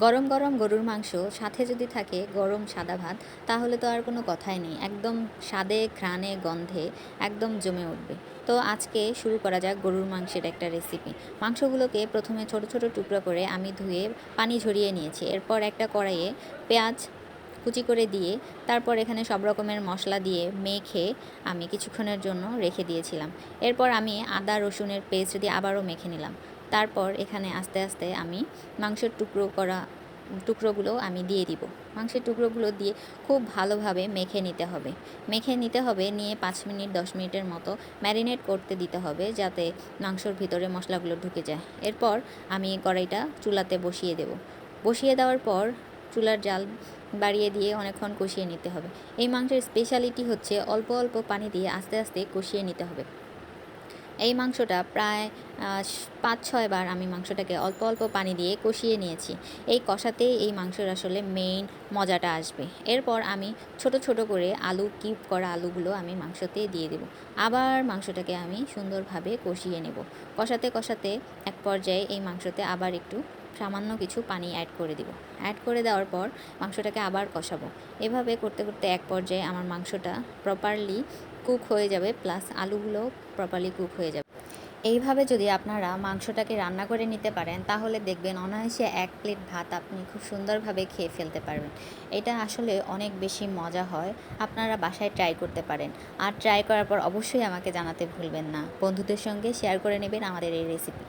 গরম গরম গরুর মাংস সাথে যদি থাকে গরম সাদা ভাত, তাহলে তো আর কোনো কথাই নেই, একদম স্বাদে ঘ্রাণে গন্ধে একদম জমে উঠবে। তো আজকে শুরু করা যাক গরুর মাংসের একটা রেসিপি। মাংসগুলোকে প্রথমে ছোট ছোট টুকরো করে আমি ধুয়ে পানি ঝরিয়ে নিয়েছি। এরপর একটা কড়াইয়ে পেঁয়াজ কুচি করে দিয়ে তারপর এখানে সব রকমের মশলা দিয়ে মেখে আমি কিছুক্ষণের জন্য রেখে দিয়েছিলাম। এরপর আমি আদা রসুনের পেস্ট দিয়ে আবারও মেখে নিলাম। তারপর এখানে আস্তে আস্তে আমি মাংসের টুকরোগুলো আমি দিয়ে দিব। মাংসের টুকরোগুলো দিয়ে খুব ভালোভাবে মেখে নিতে হবে নিয়ে 5 মিনিট 10 মিনিটের মতো ম্যারিনেট করতে দিতে হবে, যাতে মাংসর ভিতরে মশলাগুলো ঢুকে যায়। এরপর আমি কড়াইটা চুলাতে বসিয়ে দেওয়ার পর চুলার জাল বাড়িয়ে দিয়ে অনেকক্ষণ কষিয়ে নিতে হবে। এই মাংসের স্পেশালিটি হচ্ছে অল্প অল্প পানি দিয়ে আস্তে আস্তে কষিয়ে নিতে হবে। এই মাংসটা প্রায় 5-6 বার আমি মাংসটাকে অল্প অল্প পানি দিয়ে কষিয়ে নিয়েছি। এই কষাতেই এই মাংসের আসলে মেইন মজাটা আসবে। এরপর আমি ছোট ছোট করে কিউব করা আলুগুলো আমি মাংসতে দিয়ে দেব। আবার মাংসটাকে আমি সুন্দরভাবে কষিয়ে নেব। কষাতে কষাতে এক পর্যায়ে এই মাংসতে আবার একটু সামান্য কিছু পানি অ্যাড করে দেওয়ার পর মাংসটাকে আবার কষাবো। এভাবে করতে করতে এক পর্যায়ে আমার মাংসটা প্রপারলি কুক হয়ে যাবে, প্লাস আলুগুলো প্রপারলি কুক হয়ে যাবে। এইভাবে যদি আপনারা মাংসটাকে রান্না করে নিতে পারেন, তাহলে দেখবেন অনায়াসে 1 প্লেট ভাত আপনি খুব সুন্দরভাবে খেয়ে ফেলতে পারবেন। এটা আসলে অনেক বেশি মজা হয়। আপনারা বাসায় ট্রাই করতে পারেন। আর ট্রাই করার পর অবশ্যই আমাকে জানাতে ভুলবেন না। বন্ধুদের সঙ্গে শেয়ার করে নেবেন আমাদের এই রেসিপি।